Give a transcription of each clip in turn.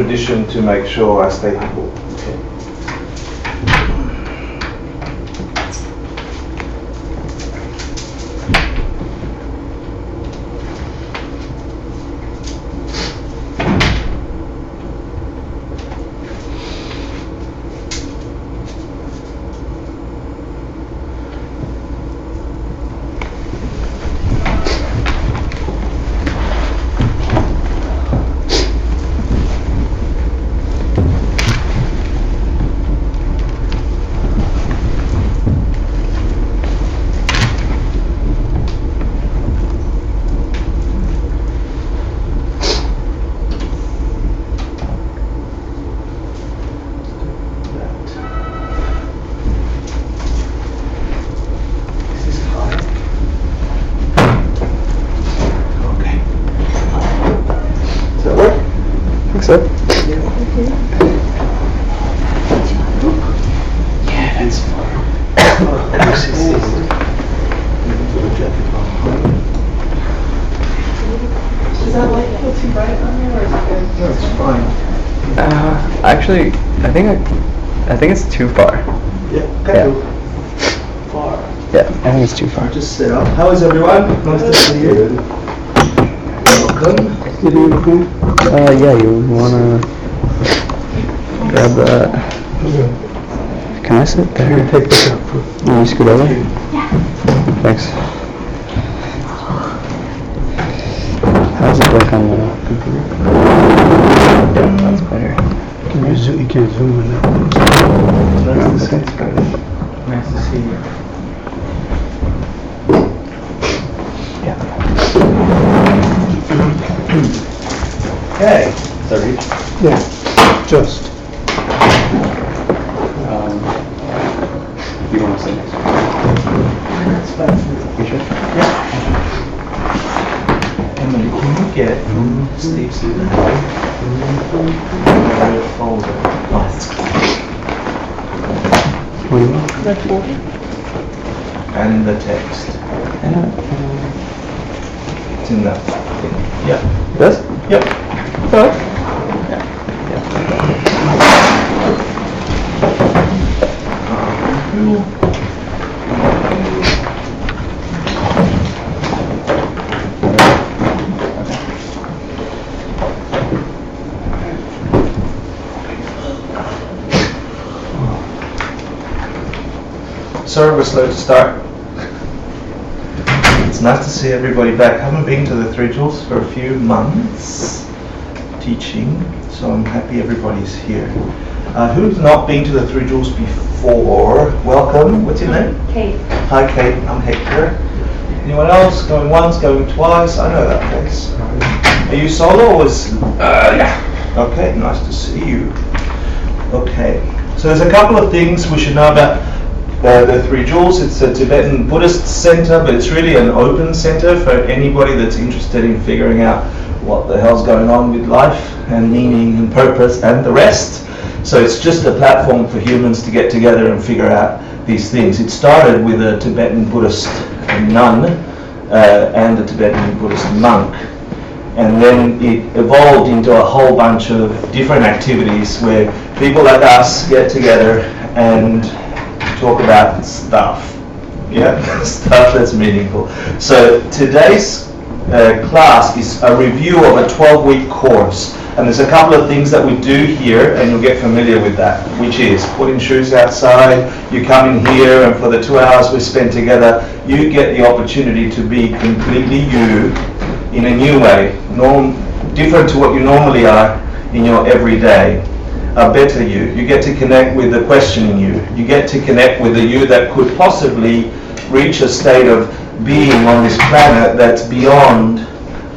tradition to make sure I stay humble. Okay. So? Yeah, that's fine. Does that light feel too bright on you, or is it good? No, it's fine. Actually, I think it's too far. Yeah, okay. Yeah. Far. Yeah, I think it's too far. Just sit up. How is everyone? Nice to see you. Welcome. Good evening. Yeah, you wanna grab that? Can I sit there? Take this up. You scoot over? Yeah. Thanks. How does it look on the computer? Yeah, that's better. Can you zoom? You can't zoom in that. Nice to see you. Yeah. Okay. Sorry. Yeah, just. You want to sit next? That's fine. You sure? Yeah. Emily, can you get Steve's folder? Oh, that's good. What do you want? Red folder? And the text. It's in that thing. Yeah. This? Yep. What? Sorry we're slow to start. It's nice to see everybody back. Haven't been to the Three Jewels for a few months teaching, so I'm happy everybody's here. Who's not been to the Three Jewels before? Welcome. What's your name? Kate. Hi Kate, I'm Hector. Anyone else? Going once, going twice? I know that place. Are you solo or is... yeah. Okay, nice to see you. Okay, so there's a couple of things we should know about the Three Jewels. It's a Tibetan Buddhist center, but it's really an open center for anybody that's interested in figuring out what the hell's going on with life and meaning and purpose and the rest. So it's just a platform for humans to get together and figure out these things. It started with a Tibetan Buddhist nun and a Tibetan Buddhist monk. And then it evolved into a whole bunch of different activities where people like us get together and talk about stuff. Yeah, stuff that's meaningful. So today's class is a review of a 12-week course. And there's a couple of things that we do here, and you'll get familiar with that, which is putting shoes outside, you come in here, and for the 2 hours we spend together, you get the opportunity to be completely you in a new way, different to what you normally are in your everyday. A better you. You get to connect with the questioning you. You get to connect with the you that could possibly reach a state of being on this planet that's beyond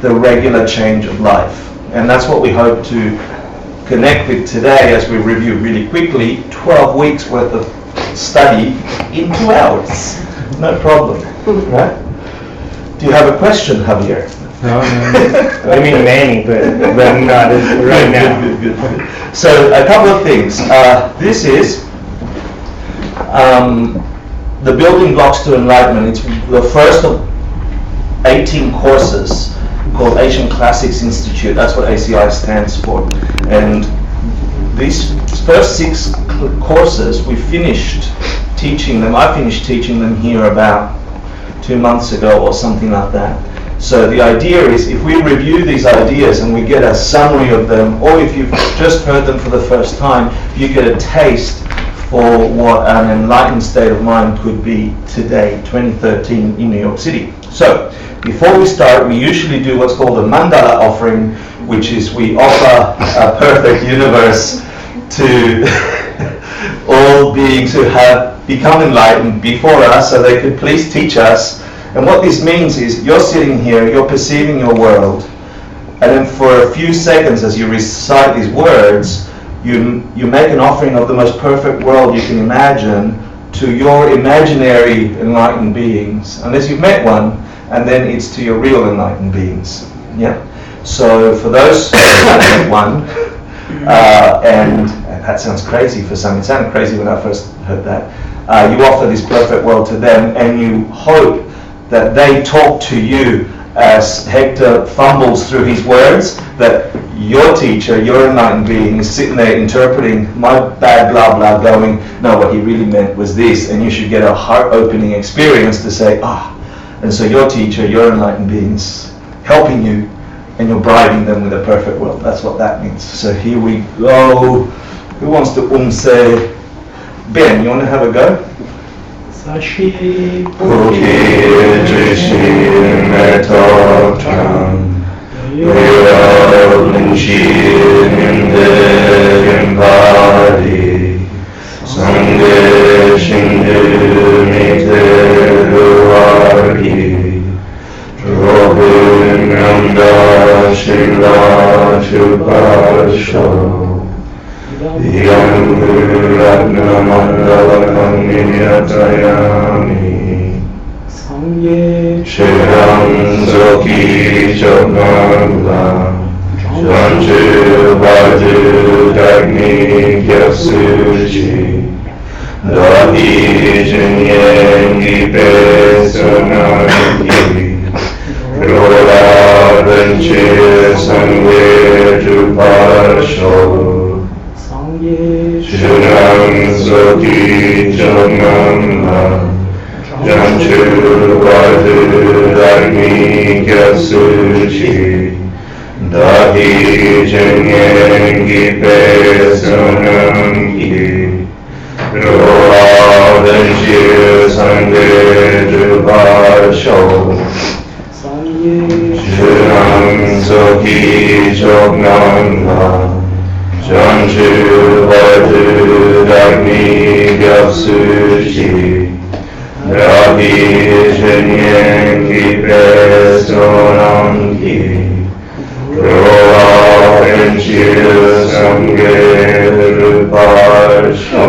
the regular change of life. And that's what we hope to connect with today as we review really quickly 12 weeks worth of study in 2 hours. No problem, right? Do you have a question, Javier? No. I mean many, but not right now. Good. So a couple of things. This is the building blocks to enlightenment. It's the first of 18 courses called Asian Classics Institute. That's what ACI stands for. And these first 6 courses, we finished teaching them. I finished teaching them here about 2 months ago or something like that. So the idea is, if we review these ideas and we get a summary of them, or if you've just heard them for the first time, you get a taste for what an enlightened state of mind could be today, 2013, in New York City. So, before we start, we usually do what's called a mandala offering, which is we offer a perfect universe to all beings who have become enlightened before us, so they could please teach us. And what this means is, you're sitting here, you're perceiving your world, and then for a few seconds as you recite these words, you make an offering of the most perfect world you can imagine to your imaginary enlightened beings, unless you've met one, and then it's to your real enlightened beings. Yeah. So for those who haven't met one, and that sounds crazy for some. It sounded crazy when I first heard that. You offer this perfect world to them, and you hope that they talk to you as Hector fumbles through his words, that your teacher, your enlightened being, is sitting there interpreting my bad blah blah, going, no, what he really meant was this, and you should get a heart-opening experience to say, and so your teacher, your enlightened beings, helping you, and you're bribing them with a perfect world. That's what that means. So here we go. Who wants to say? Ben, you want to have a go? Sashi Puki Trishin Metotram Viravlinshin Embadi Sangye Shindu Miteruargi Drobin Namda Shila Shupasho Yamuragnamandalamanyatayami Sangye Shiram Zoki Chokmangla Janju Vaju Dagni Gyasuchi Dahi Jinyengi Pesunangi Rola Benchi Sangye Jupasho Shunam Zoki Jonam Janchu Vadu Dagni Gyasuchi Dahi Jinyengi Pesunangi Roa Benchi Sangye Jupasho Shunam Zoki Jonam Janju Vadu Dagni Gyasuchi Dahi Jinyengi Pesunangi Roa Benchi Sangye Jupasho.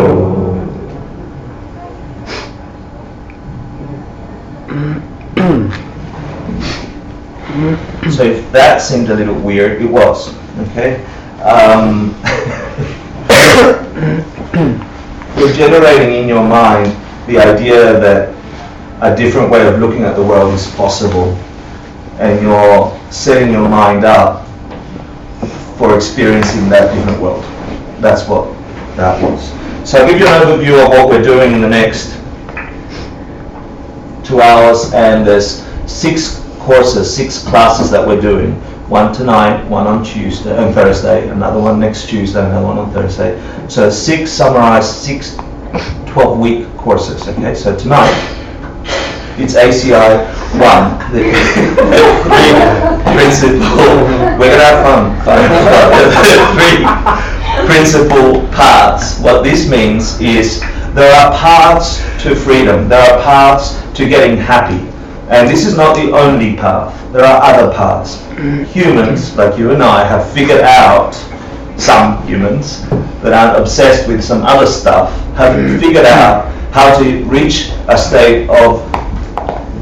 So if that seemed a little weird, it was, okay? You're generating in your mind the idea that a different way of looking at the world is possible, and you're setting your mind up for experiencing that different world. That's what that was. So I'll give you an overview of what we're doing in the next 2 hours, and there's 6 courses, 6 classes that we're doing. One tonight, one on Tuesday and Thursday, another one next Tuesday, another one on Thursday. So 6 summarized, 6 12-week courses, okay? So tonight, it's ACI 1, the principal, we're gonna have fun. 3 principal paths. What this means is there are paths to freedom, there are paths to getting happy. And this is not the only path. There are other paths. Humans, like you and I, have figured out, some humans that aren't obsessed with some other stuff, have figured out how to reach a state of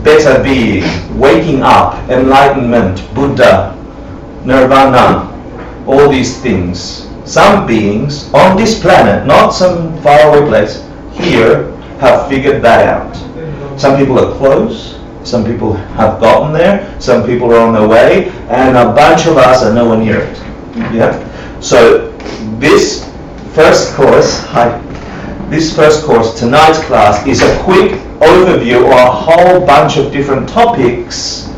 better being, waking up, enlightenment, Buddha, nirvana, all these things. Some beings on this planet, not some faraway place, here, have figured that out. Some people are close, Some people have gotten there, some people are on their way, and a bunch of us are nowhere near it. Yeah? So this first course, tonight's class, is a quick overview or a whole bunch of different topics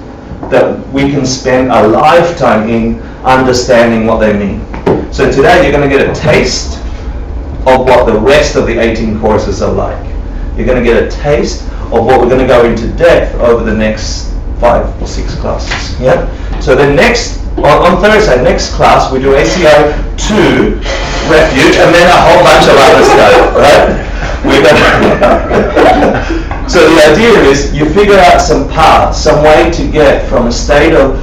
that we can spend a lifetime in understanding what they mean. So today you're going to get a taste of what the rest of the 18 courses are like. You're going to get a taste of what we're going to go into depth over the next 5 or 6 classes. Yeah. So the next on Thursday, next class we do ACI 2 refuge, and then a whole bunch of other stuff. Right? So the idea is you figure out some path, some way to get from a state of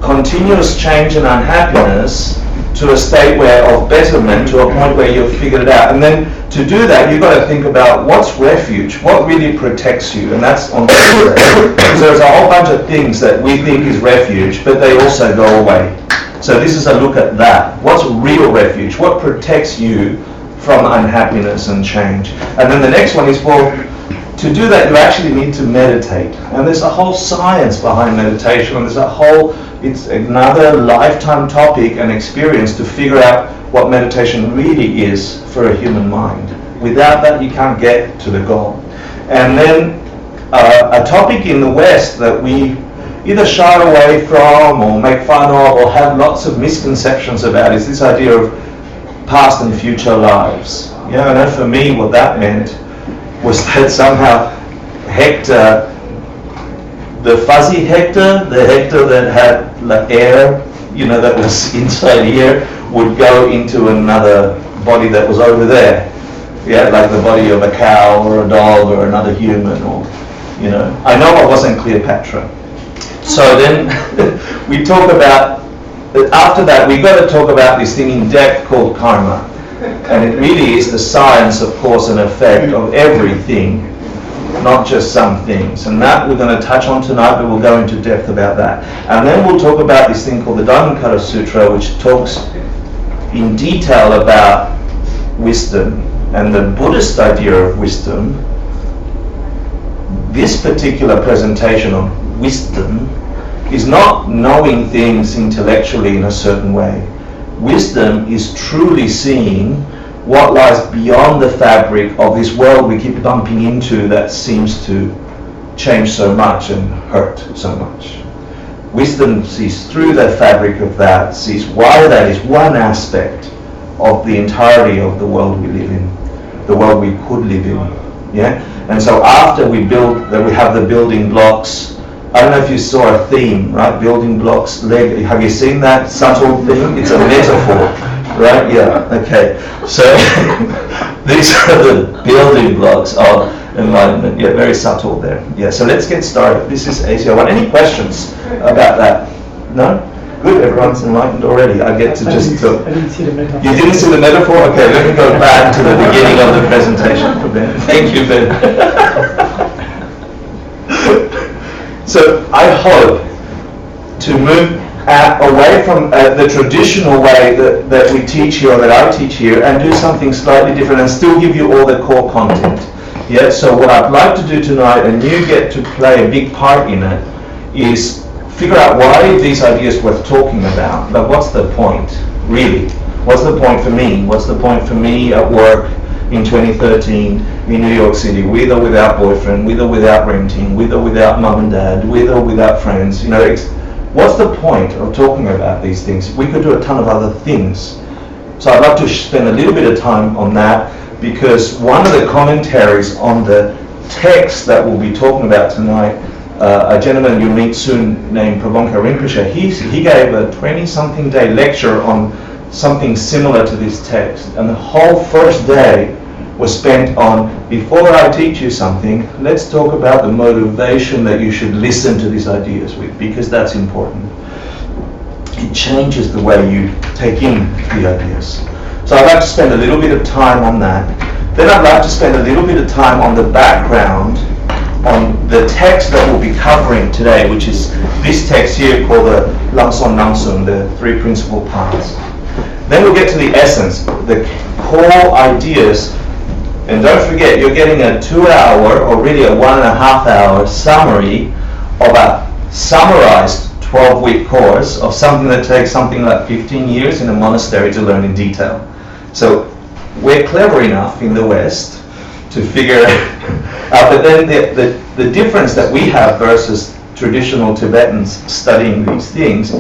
continuous change and unhappiness to a state of betterment, to a point where you've figured it out. And then to do that, you've got to think about what's refuge, what really protects you, and that's on Thursday. So there's a whole bunch of things that we think is refuge, but they also go away. So this is a look at that. What's real refuge? What protects you from unhappiness and change? And then the next one is, well, to do that, you actually need to meditate. And there's a whole science behind meditation, and it's another lifetime topic and experience to figure out what meditation really is for a human mind. Without that, you can't get to the goal. And then a topic in the West that we either shy away from or make fun of or have lots of misconceptions about is this idea of past and future lives. Yeah, I know for me what that meant was that somehow Hector, the fuzzy Hector, the Hector that had like air, that was inside here, would go into another body that was over there. Yeah, like the body of a cow or a dog or another human, or, I know I wasn't Cleopatra. So then we talk about, after that, we've got to talk about this thing in depth called karma. And it really is the science of cause and effect of everything, not just some things. And that we're going to touch on tonight, but we'll go into depth about that. And then we'll talk about this thing called the Diamond Cutter Sutra, which talks in detail about wisdom and the Buddhist idea of wisdom. This particular presentation on wisdom is not knowing things intellectually in a certain way. Wisdom is truly seeing what lies beyond the fabric of this world we keep bumping into that seems to change so much and hurt so much. Wisdom sees through the fabric of that, sees why that is one aspect of the entirety of the world we live in, the world we could live in. Yeah? And so after we have the building blocks. I don't know if you saw a theme, right? Building blocks, leg. Have you seen that subtle thing? It's a metaphor, right? Yeah, okay. So these are the building blocks of enlightenment. Yeah, very subtle there. Yeah, so let's get started. This is ACI 1. Any questions about that? No? Good, everyone's enlightened already. I get to just talk. I didn't see the metaphor. You didn't see the metaphor? Okay, let me go back to the beginning of the presentation for Ben. Thank you, Ben. So I hope to move away from the traditional way that we teach here, or that I teach here, and do something slightly different and still give you all the core content. Yeah. So what I'd like to do tonight, and you get to play a big part in it, is figure out why these ideas worth talking about. Like, what's the point, really? What's the point for me? What's the point for me at work in 2013 in New York City, with or without boyfriend, with or without renting, with or without mum and dad, with or without friends? What's the point of talking about these things? We could do a ton of other things. So I'd like to spend a little bit of time on that, because one of the commentaries on the text that we'll be talking about tonight, a gentleman you'll meet soon named Prabhakar Rinpoche, he gave a 20-something day lecture on something similar to this text, and the whole first day was spent on, before I teach you something, let's talk about the motivation that you should listen to these ideas with, because that's important. It changes the way you take in the ideas. So I'd like to spend a little bit of time on that. Then I'd like to spend a little bit of time on the background on the text that we'll be covering today, which is this text here called the Lamson Namsun, the Three Principal Paths. Then we'll get to the essence, the core ideas. And don't forget, you're getting a 2-hour, or really a 1.5-hour summary of a summarized 12-week course of something that takes something like 15 years in a monastery to learn in detail. So we're clever enough in the West to figure out, but then the difference that we have versus traditional Tibetans studying these things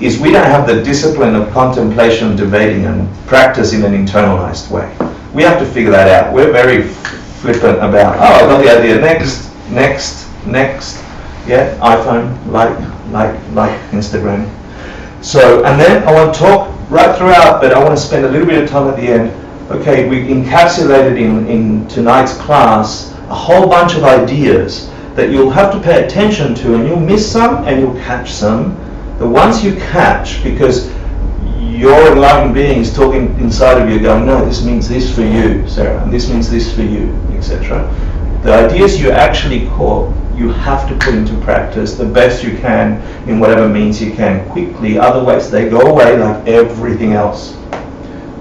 is we don't have the discipline of contemplation, debating, and practice in an internalized way. We have to figure that out. We're very flippant about, oh, I got the idea, next, yeah, iPhone, like, Instagram. So, and then I want to talk right throughout, but I want to spend a little bit of time at the end. Okay, we encapsulated in tonight's class a whole bunch of ideas that you'll have to pay attention to, and you'll miss some and you'll catch some. The ones you catch, because your enlightened being is talking inside of you going, no, this means this for you, Sarah, and this means this for you, etc. The ideas you actually caught, you have to put into practice the best you can in whatever means you can quickly, otherwise they go away like everything else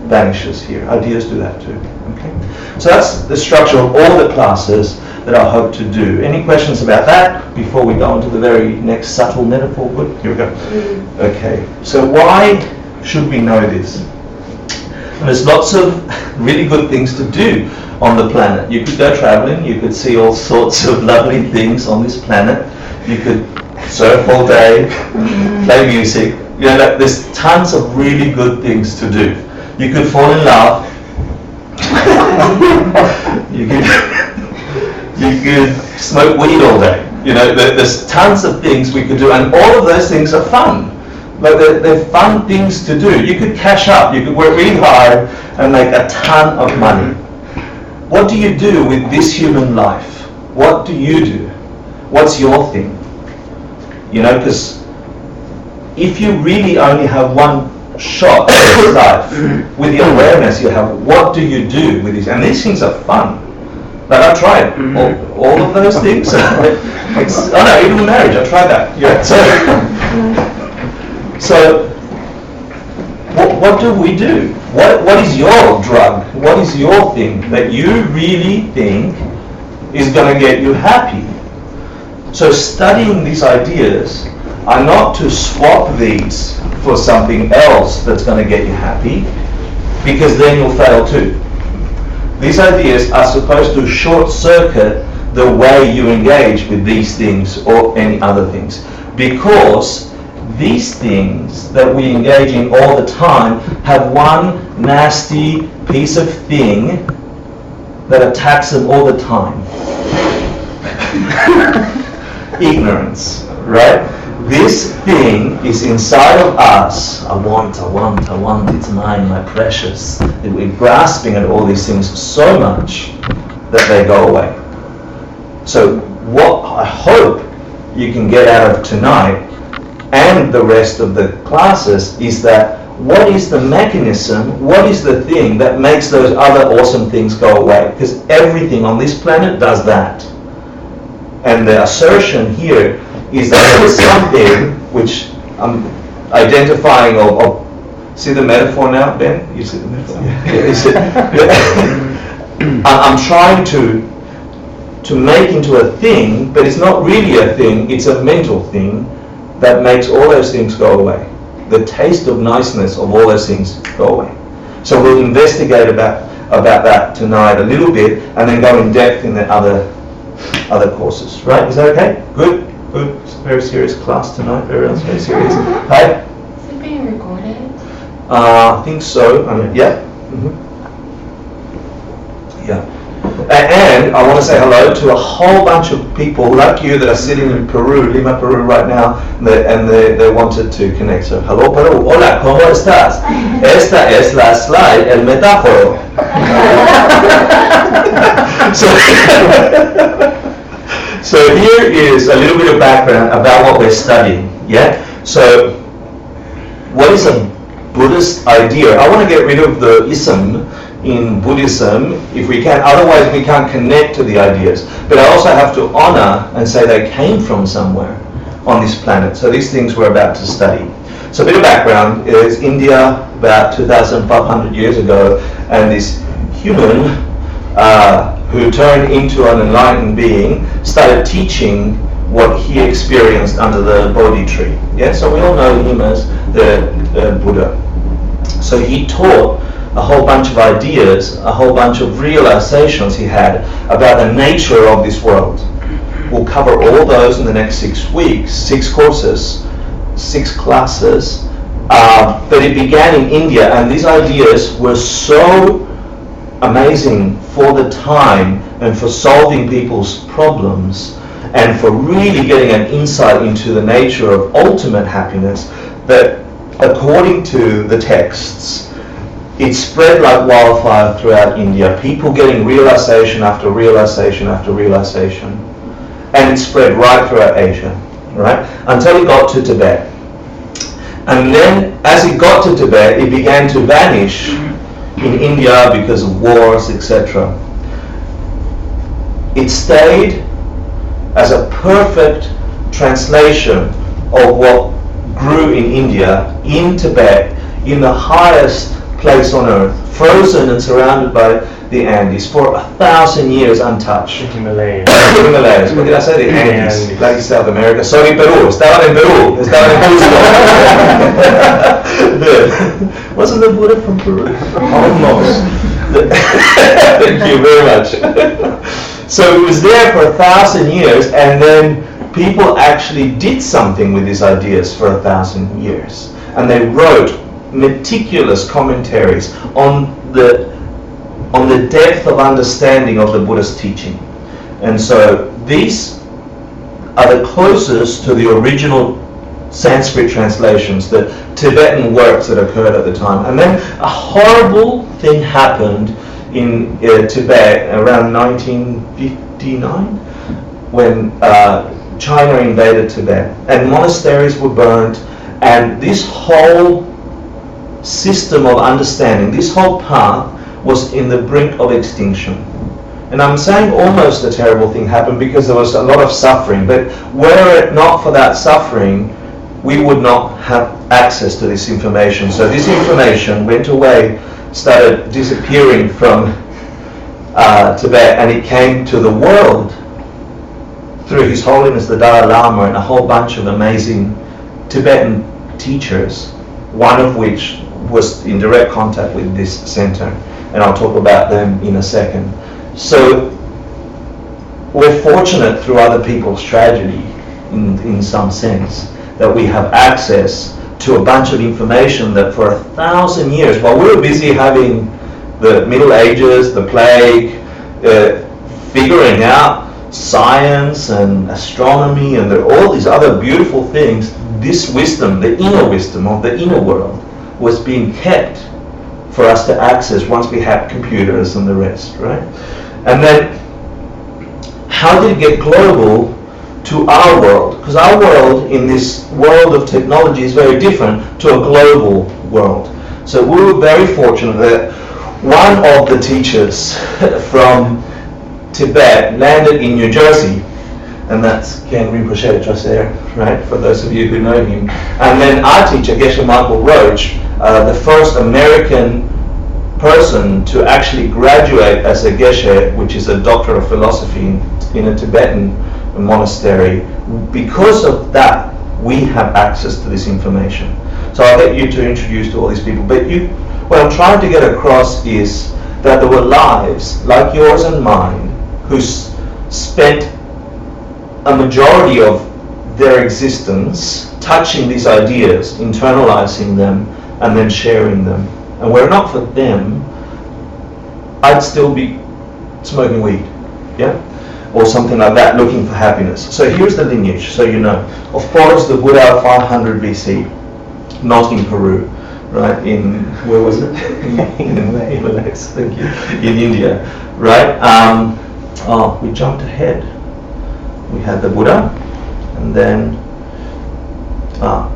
vanishes here. Ideas do that too. Okay? So that's the structure of all the classes that I hope to do. Any questions about that before we go on to the very next subtle metaphor? Good, here we go. Okay, so why should we know this? There's lots of really good things to do on the planet. You could go traveling, you could see all sorts of lovely things on this planet. You could surf all day, play music. You know, like, there's tons of really good things to do. You could fall in love. You could smoke weed all day. You know, there's tons of things we could do, and all of those things are fun. But they're fun things to do. You could cash up, you could work really hard and make a ton of money. What do you do with this human life? What do you do? What's your thing? You know, because if you really only have one shot at this life, with the awareness you have, what do you do with these? And these things are fun. Like I tried all of those things. Even marriage, I tried that. Yeah. So what do we do? What is your drug? What is your thing that you really think is going to get you happy? So studying these ideas are not to swap these for something else that's going to get you happy, because then you'll fail too. These ideas are supposed to short circuit the way you engage with these things or any other things, because these things that we engage in all the time have one nasty piece of thing that attacks them all the time. Ignorance, right? This thing is inside of us. I want, it's mine, my precious. We're grasping at all these things so much that they go away. So what I hope you can get out of tonight and the rest of the classes is that what is the mechanism, what is the thing that makes those other awesome things go away? Because everything on this planet does that. And the assertion here is that there is something which I'm identifying of see the metaphor now, Ben? You see the metaphor? I'm trying to make into a thing, but it's not really a thing, it's a mental thing that makes all those things go away. The taste of niceness of all those things go away. So we'll investigate about that tonight a little bit, and then go in depth in the other courses. Right? Is that okay? Good. Good. It's a very serious class tonight. Everyone's very serious. Hi. Is it being recorded? I think so. Yeah. Mm-hmm. Yeah. And I want to say hello to a whole bunch of people like you that are sitting in Peru, Lima, Peru right now, and they wanted to connect. So, hello Peru. Hola, ¿cómo estás? Esta es la slide, el metáforo. So here is a little bit of background about what we're studying. Yeah. So, what is a Buddhist idea? I want to get rid of the ism in Buddhism if we can, otherwise we can't connect to the ideas. But I also have to honor and say they came from somewhere on this planet. So these things we're about to study. So a bit of background is India about 2,500 years ago, and this human who turned into an enlightened being started teaching what he experienced under the Bodhi tree. Yeah, so we all know him as the Buddha. So he taught a whole bunch of ideas, a whole bunch of realizations he had about the nature of this world. We'll cover all those in the next 6 weeks, 6 courses, 6 classes. But it began in India, and these ideas were so amazing for the time and for solving people's problems and for really getting an insight into the nature of ultimate happiness that, according to the texts, it spread like wildfire throughout India, people getting realization after realization after realization, and it spread right throughout Asia, right, until it got to Tibet. And then as it got to Tibet, it began to vanish in India because of wars, etc. It stayed as a perfect translation of what grew in India, in Tibet, in the highest place on earth, frozen and surrounded by the Andes for 1,000 years untouched. Himalayas. Himalayas. What did I say? The Andes. Like South America. Sorry, Peru. Estaban en Peru. Estaban en Cusco. Wasn't the Buddha from Peru? Almost. Thank you very much. So it was there for 1,000 years, and then people actually did something with these ideas for 1,000 years. And they wrote meticulous commentaries on the depth of understanding of the Buddha's teaching. And so these are the closest to the original Sanskrit translations, the Tibetan works that occurred at the time. And then a horrible thing happened in Tibet around 1959 when China invaded Tibet, and monasteries were burned, and this whole system of understanding, this whole path was in the brink of extinction. And I'm saying almost a terrible thing happened because there was a lot of suffering, but were it not for that suffering, we would not have access to this information. So this information went away, started disappearing from Tibet, and it came to the world through His Holiness the Dalai Lama and a whole bunch of amazing Tibetan teachers, one of which was in direct contact with this center, and I'll talk about them in a second. So we're fortunate through other people's tragedy, in some sense, that we have access to a bunch of information that for 1,000 years, while we were busy having the Middle Ages, the plague, figuring out science and astronomy and all these other beautiful things, this wisdom, the inner wisdom of the inner world, was being kept for us to access once we had computers and the rest, right? And then how did it get global to our world? Because our world in this world of technology is very different to a global world. So we were very fortunate that one of the teachers from Tibet landed in New Jersey, and that's Ken Rinpoche just there, right, for those of you who know him. And then our teacher, Geshe Michael Roach, the first American person to actually graduate as a Geshe, which is a doctor of philosophy in a Tibetan monastery. Because of that, we have access to this information. So I'll get you to introduce to all these people. But what I'm trying to get across is that there were lives like yours and mine who spent a majority of their existence touching these ideas, internalizing them, and then sharing them. And were it not for them, I'd still be smoking weed, yeah? Or something like that, looking for happiness. So here's the lineage, so you know. Of course, the Buddha 500 BC, not in Peru, right? In, where was it? in Himalayas, thank you. In India, right? We jumped ahead. We had the Buddha, and then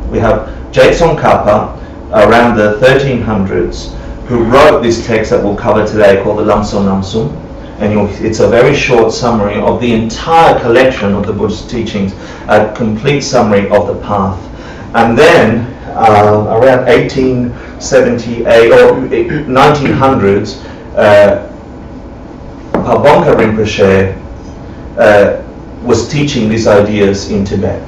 we have Tsongkhapa around the 1300s, who wrote this text that we'll cover today called the Lamso Namsum. And it's a very short summary of the entire collection of the Buddhist teachings, a complete summary of the path. And then around 1878 or 1900s, Pabonka Rinpoche was teaching these ideas in Tibet.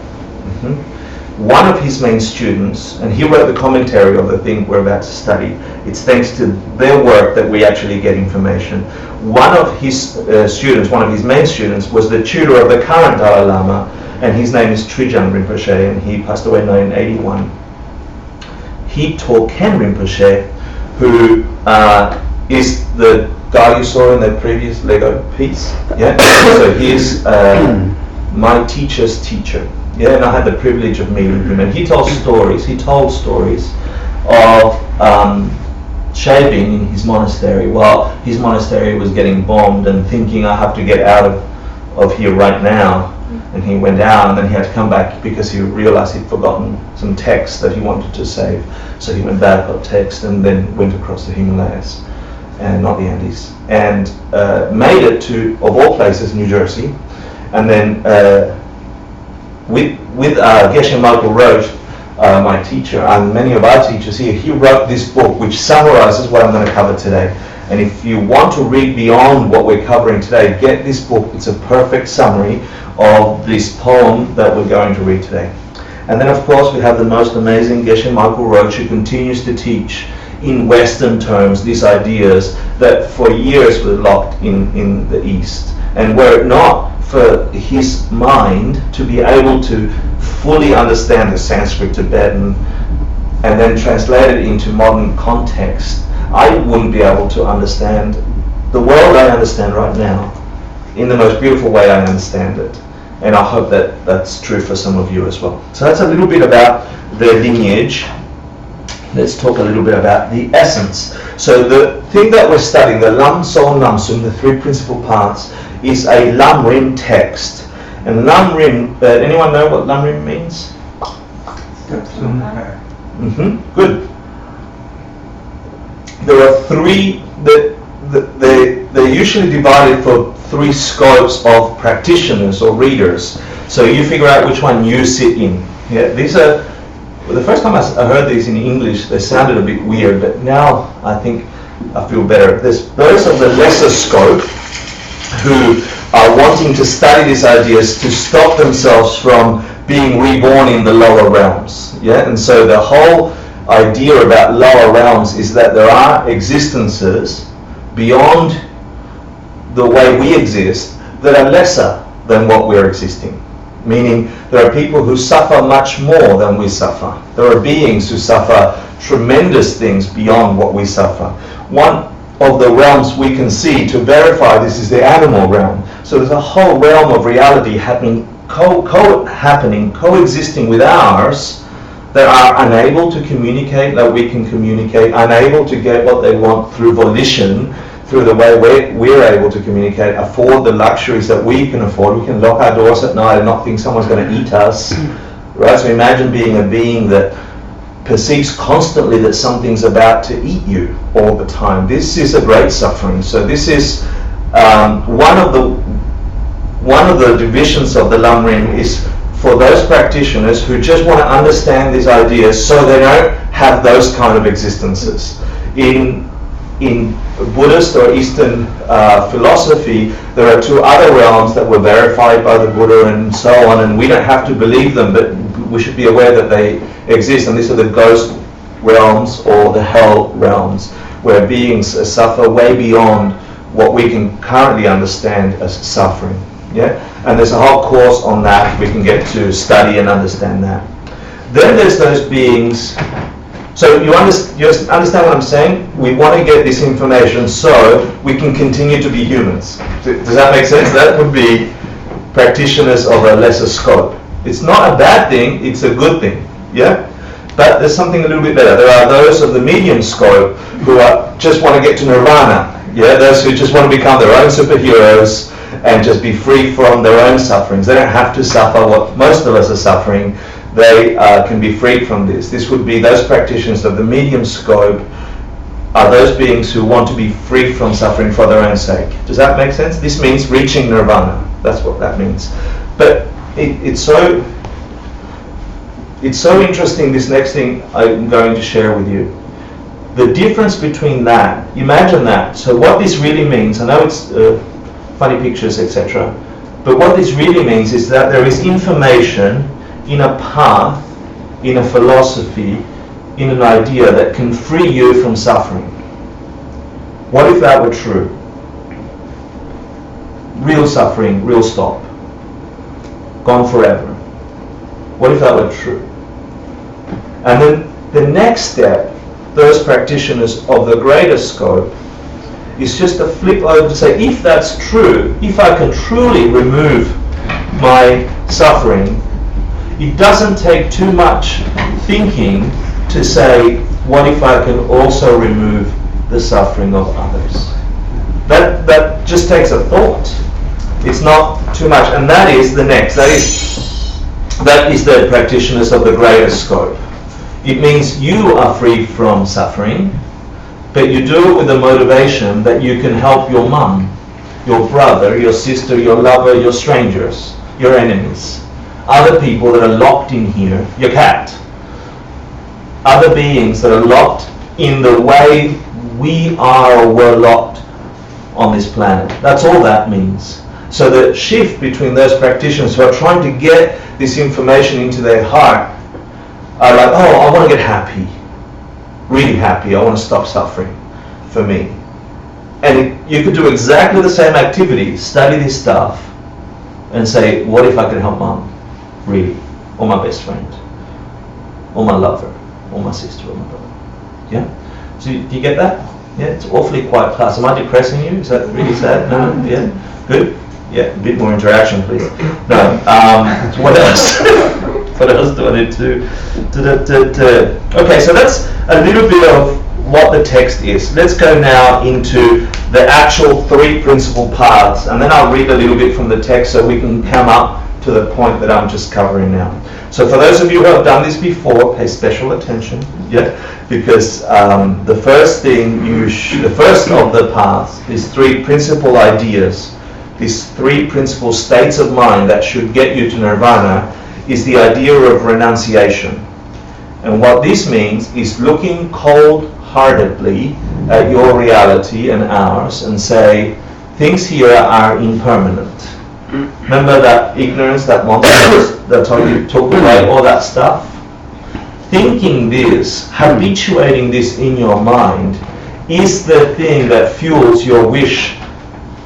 One of his main students, and he wrote the commentary of the thing we're about to study, it's thanks to their work that we actually get information. One of his students, one of his main students, was the tutor of the current Dalai Lama, and his name is Trijang Rinpoche, and he passed away in 1981. He taught Ken Rinpoche, who is the guy you saw in the previous Lego piece. Yeah. So he's my teacher's teacher. Yeah, and I had the privilege of meeting him, and he told stories of shaving in his monastery while his monastery was getting bombed, and thinking, I have to get out of here right now. And he went out, and then he had to come back because he realized he'd forgotten some text that he wanted to save. So he went back, got text, and then went across the Himalayas, and not the Andes, and made it to, of all places, New Jersey. And then with Geshe Michael Roach, my teacher, and many of our teachers here, he wrote this book which summarizes what I'm going to cover today. And if you want to read beyond what we're covering today, get this book. It's a perfect summary of this poem that we're going to read today. And then, of course, we have the most amazing Geshe Michael Roach, who continues to teach in Western terms these ideas that for years were locked in the East. And were it not for his mind to be able to fully understand the Sanskrit Tibetan and then translate it into modern context, I wouldn't be able to understand the world I understand right now in the most beautiful way I understand it. And I hope that that's true for some of you as well. So that's a little bit about the lineage. Let's talk a little bit about the essence. So the thing that we're studying, the Lam Sol Nam Sum, the three principal parts, is a Lam Rim text. And Lam Rim, anyone know what Lam Rim means? Steps on the path. Good. There are three, they're usually divided for three scopes of practitioners or readers. So you figure out which one you sit in. Yeah, these are, the first time I heard these in English, they sounded a bit weird, but now I think I feel better. There's those of the lesser scope who are wanting to study these ideas to stop themselves from being reborn in the lower realms. Yeah, and so the whole idea about lower realms is that there are existences beyond the way we exist that are lesser than what we're existing. Meaning there are people who suffer much more than we suffer. There are beings who suffer tremendous things beyond what we suffer. One of the realms we can see to verify this is the animal realm. So there's a whole realm of reality happening, coexisting with ours, that are unable to communicate like we can communicate, unable to get what they want through volition, through the way we're able to communicate, afford the luxuries that we can afford. We can lock our doors at night and not think someone's going to eat us. Right? So imagine being a being that perceives constantly that something's about to eat you all the time. This is a great suffering. So this is one of the divisions of the Lam Rim is for those practitioners who just want to understand these ideas so they don't have those kind of existences. In Buddhist or Eastern philosophy, there are two other realms that were verified by the Buddha and so on, and we don't have to believe them, but we should be aware that they exist, and these are the ghost realms or the hell realms, where beings suffer way beyond what we can currently understand as suffering. Yeah, and there's a whole course on that we can get to study and understand that. Then there's those beings. So you understand what I'm saying? We want to get this information so we can continue to be humans. Does that make sense? That would be practitioners of a lesser scope. It's not a bad thing, it's a good thing. Yeah? But there's something a little bit better. There are those of the medium scope who just want to get to nirvana. Yeah? Those who just want to become their own superheroes and just be free from their own sufferings. They don't have to suffer what most of us are suffering. They can be freed from this. This would be those practitioners of the medium scope are those beings who want to be free from suffering for their own sake. Does that make sense? This means reaching nirvana. That's what that means. But it's so interesting, this next thing I'm going to share with you. The difference between that, imagine that. So what this really means, I know it's funny pictures, etc. But what this really means is that there is information in a path, in a philosophy, in an idea that can free you from suffering. What if that were true? Real suffering, real stop. Gone forever. What if that were true? And then the next step, those practitioners of the greater scope, is just to flip over to say, if that's true, if I can truly remove my suffering, it doesn't take too much thinking to say, what if I can also remove the suffering of others? That just takes a thought. It's not too much, and that is the next. That is the practitioners of the greater scope. It means you are free from suffering, but you do it with the motivation that you can help your mum, your brother, your sister, your lover, your strangers, your enemies, other people that are locked in here, your cat, other beings that are locked in the way we are or were locked on this planet. That's all that means. So the shift between those practitioners who are trying to get this information into their heart are like, oh, I want to get happy, really happy, I want to stop suffering for me. And you could do exactly the same activity, study this stuff, and say, what if I could help mum, really, or my best friend, or my lover, or my sister, or my brother. Yeah? So do you get that? Yeah, it's awfully quiet class. Am I depressing you? Is that really sad? No? Yeah? Good? Yeah, a bit more interaction, please. No. What else? What else do I need to Okay, so that's a little bit of what the text is. Let's go now into the actual 3 principal paths, and then I'll read a little bit from the text so we can come up to the point that I'm just covering now. So for those of you who have done this before, pay special attention, yeah, because the first thing the first of the paths is 3 principal ideas. These 3 principal states of mind that should get you to nirvana is the idea of renunciation. And what this means is looking cold-heartedly at your reality and ours and say, things here are impermanent. Remember that ignorance, that monster that took away all that stuff? Thinking this, habituating this in your mind, is the thing that fuels your wish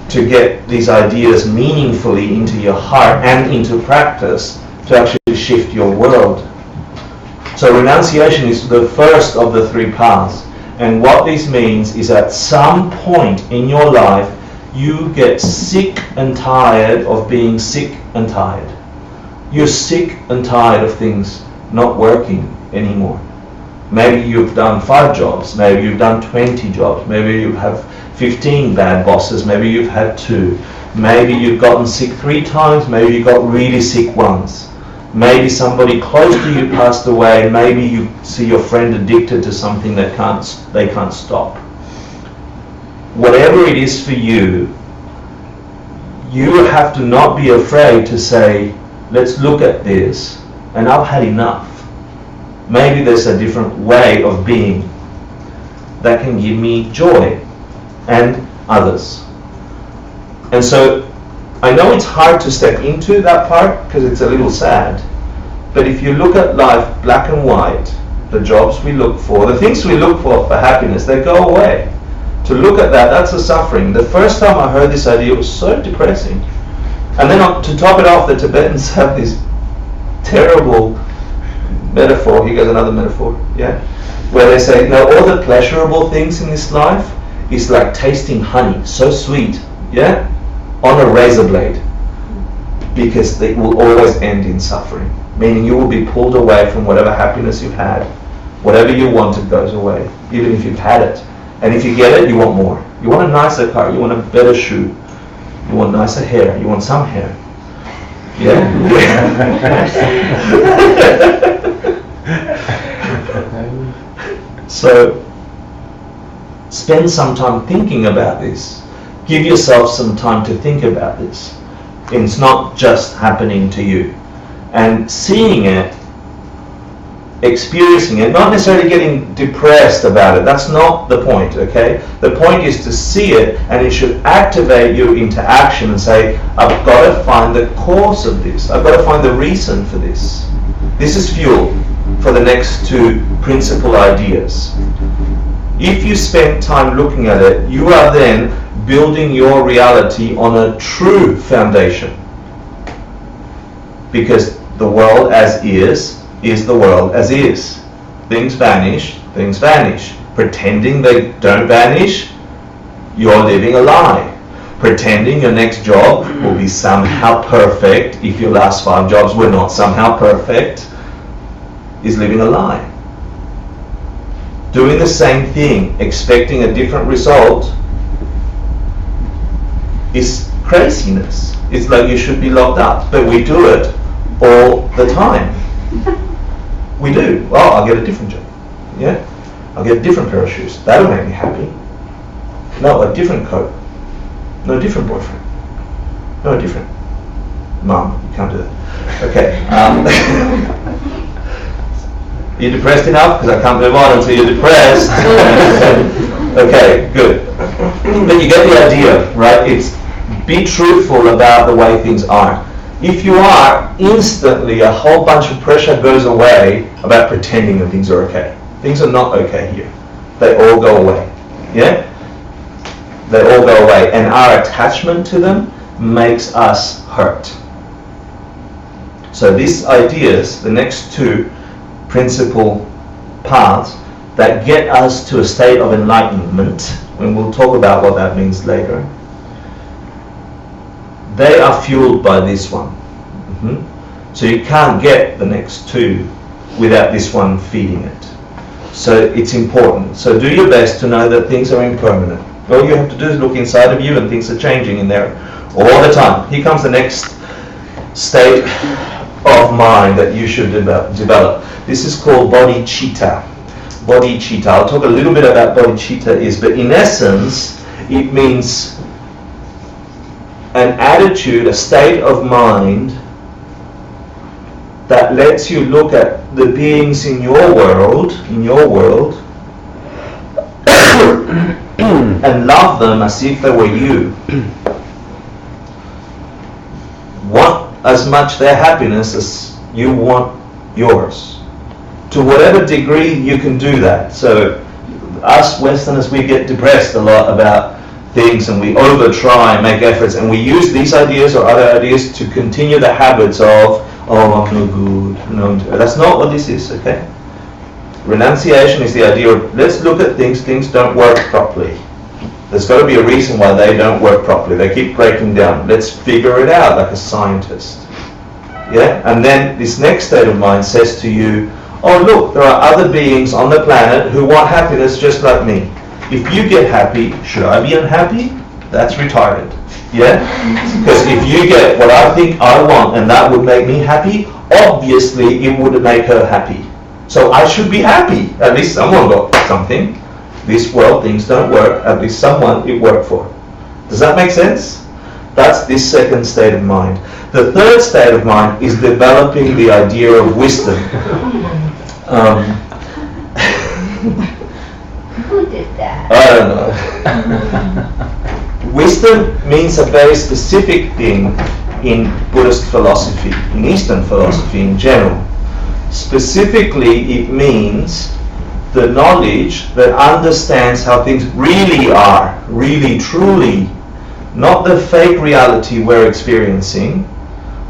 to get these ideas meaningfully into your heart and into practice to actually shift your world. So renunciation is the first of the 3 paths. And what this means is at some point in your life, you get sick and tired of being sick and tired. You're sick and tired of things not working anymore. Maybe you've done 5 jobs, maybe you've done 20 jobs, maybe you have 15 bad bosses, maybe you've had 2. Maybe you've gotten sick 3 times, maybe you got really sick once. Maybe somebody close to you passed away, maybe you see your friend addicted to something that they can't stop. Whatever it is for you, you have to not be afraid to say, let's look at this, and I've had enough. Maybe there's a different way of being that can give me joy and others. And so I know it's hard to step into that part because it's a little sad, but if you look at life black and white, the jobs we look for, the things we look for happiness, they go away. To look at that, that's the suffering. The first time I heard this idea, it was so depressing. And then to top it off, the Tibetans have this terrible metaphor. Here goes another metaphor, yeah, where they say, no, all the pleasurable things in this life is like tasting honey, so sweet, yeah, on a razor blade, because they will always end in suffering, meaning you will be pulled away from whatever happiness you've had. Whatever you wanted goes away, even if you've had it. And if you get it, you want more. You want a nicer car, you want a better shoe, you want nicer hair, you want some hair. Yeah? So, spend some time thinking about this. Give yourself some time to think about this. It's not just happening to you. And seeing it experiencing it, not necessarily getting depressed about it. That's not the point, okay? The point is to see it, and it should activate you into action and say, I've got to find the cause of this. I've got to find the reason for this. This is fuel for the next two principal ideas. If you spend time looking at it, you are then building your reality on a true foundation. Because the world as is the world as is. Things vanish, things vanish. Pretending they don't vanish, you're living a lie. Pretending your next job will be somehow perfect, if your last 5 jobs were not somehow perfect, is living a lie. Doing the same thing, expecting a different result, is craziness. It's like you should be locked up, but we do it all the time. We do. Well, I'll get a different job. Yeah? I'll get a different pair of shoes. That'll make me happy. No, a different coat. No, a different boyfriend. No, a different. Mum, you can't do that. Okay. You're depressed enough? Because I can't move on until you're depressed. Okay, good. But you get the idea, right? It's be truthful about the way things are. If you are, instantly a whole bunch of pressure goes away about pretending that things are okay. Things are not okay here. They all go away. Yeah? They all go away. And our attachment to them makes us hurt. So these ideas, the next two principal paths that get us to a state of enlightenment, and we'll talk about what that means later, they are fueled by this one. So you can't get the next two without this one feeding it. So it's important. So do your best to know that things are impermanent. All you have to do is look inside of you and things are changing in there all the time. Here comes the next state of mind that you should develop. This is called bodhicitta. Bodhicitta. I'll talk a little bit about bodhicitta is, but in essence, it means an attitude, a state of mind that lets you look at the beings in your world, and love them as if they were you. Want as much their happiness as you want yours. To whatever degree you can do that. So us Westerners, we get depressed a lot about things and we over try and make efforts and we use these ideas or other ideas to continue the habits of, oh, I'm no good. No, that's not what this is, okay? Renunciation is the idea of, let's look at things don't work properly. There's got to be a reason why they don't work properly. They keep breaking down. Let's figure it out like a scientist. Yeah? And then this next state of mind says to you, oh look, there are other beings on the planet who want happiness just like me. If you get happy, should I be unhappy? That's retarded. Yeah? Because if you get what I think I want and that would make me happy, obviously it would make her happy. So I should be happy. At least someone got something. This world, things don't work. At least someone it worked for. Does that make sense? That's this second state of mind. The third state of mind is developing the idea of wisdom. Who did that? I don't know. Wisdom means a very specific thing in Buddhist philosophy, in Eastern philosophy in general. Specifically, it means the knowledge that understands how things really are, really, truly, not the fake reality we're experiencing.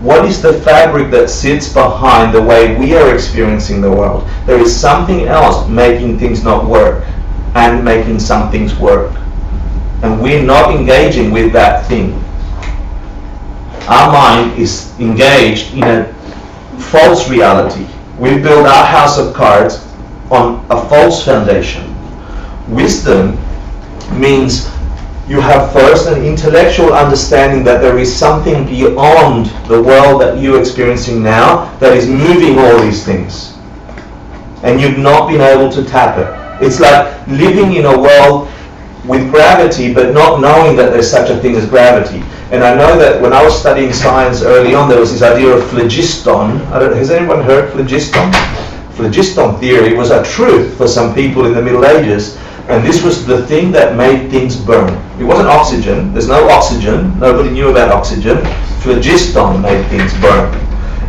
What is the fabric that sits behind the way we are experiencing the world? There is something else making things not work and making some things work. And we're not engaging with that thing. Our mind is engaged in a false reality. We build our house of cards on a false foundation. Wisdom means you have first an intellectual understanding that there is something beyond the world that you're experiencing now that is moving all these things. And you've not been able to tap it. It's like living in a world with gravity but not knowing that there's such a thing as gravity. And I know that when I was studying science early on, there was this idea of phlogiston. Has anyone heard phlogiston? phlogiston theory was a truth for some people in the Middle Ages, and this was the thing that made things burn. It wasn't oxygen. There's no oxygen. Nobody knew about oxygen. Phlogiston made things burn.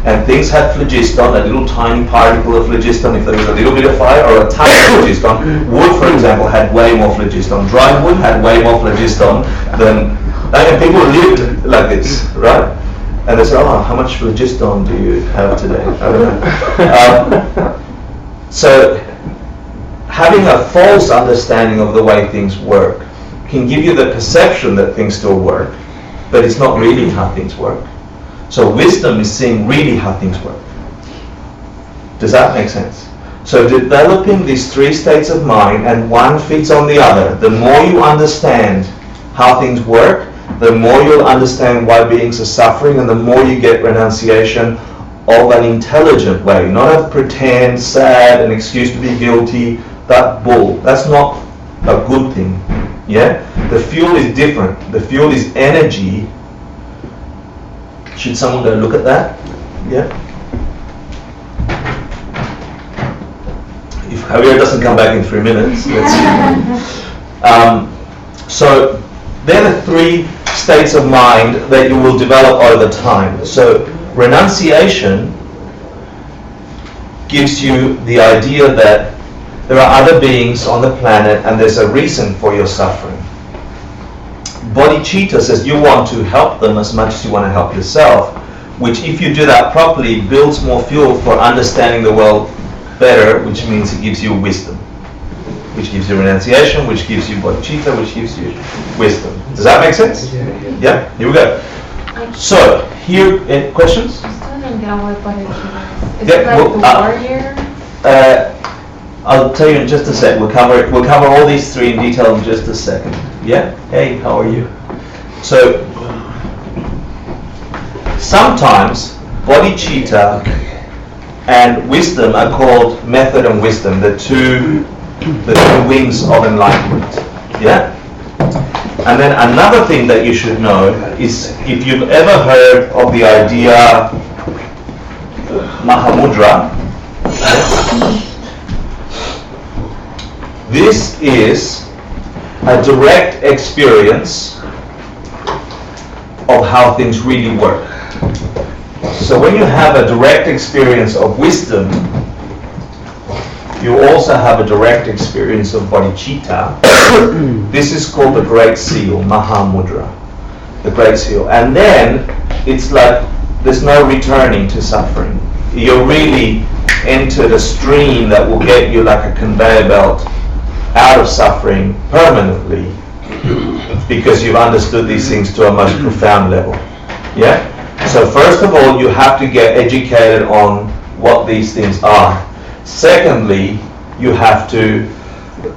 And things had phlogiston, a little tiny particle of phlogiston if there was a little bit of fire, or a tiny phlogiston. Wood, for example, had way more phlogiston. Dry wood had way more phlogiston than... And people lived like this, right? And they said, oh, how much phlogiston do you have today? I don't know. So, having a false understanding of the way things work can give you the perception that things still work, but it's not really how things work. So wisdom is seeing really how things work. Does that make sense? So developing these three states of mind, and one feeds on the other. The more you understand how things work, the more you'll understand why beings are suffering, and the more you get renunciation of an intelligent way, not a pretend, sad, an excuse to be guilty, that bull. That's not a good thing. Yeah? The fuel is different. The fuel is energy. Should someone go look at that? Yeah? If Javier doesn't come back in 3 minutes, let's see. So they're the three states of mind that you will develop over time. So renunciation gives you the idea that there are other beings on the planet and there's a reason for your suffering. Bodhicitta says you want to help them as much as you want to help yourself, which if you do that properly builds more fuel for understanding the world better, which means it gives you wisdom, which gives you renunciation, which gives you bodhicitta, which gives you wisdom. Does that make sense? Yeah? Here we go. So, here, questions? I still didn't get what bodhicitta is. Is Yeah, it like well, the warrior? I'll tell you in just a sec. We'll cover all these three in detail in just a second. Yeah? Hey, how are you? So, sometimes bodhicitta and wisdom are called method and wisdom, the two wings of enlightenment. Yeah? And then another thing that you should know is, if you've ever heard of the idea Mahamudra, this is a direct experience of how things really work. So when you have a direct experience of wisdom, you also have a direct experience of bodhicitta. This is called the Great Seal, Mahamudra, the Great Seal. And then it's like there's no returning to suffering. You really entered a stream that will get you like a conveyor belt out of suffering permanently, because you've understood these things to a much profound level. Yeah? So first of all, you have to get educated on what these things are. Secondly, you have to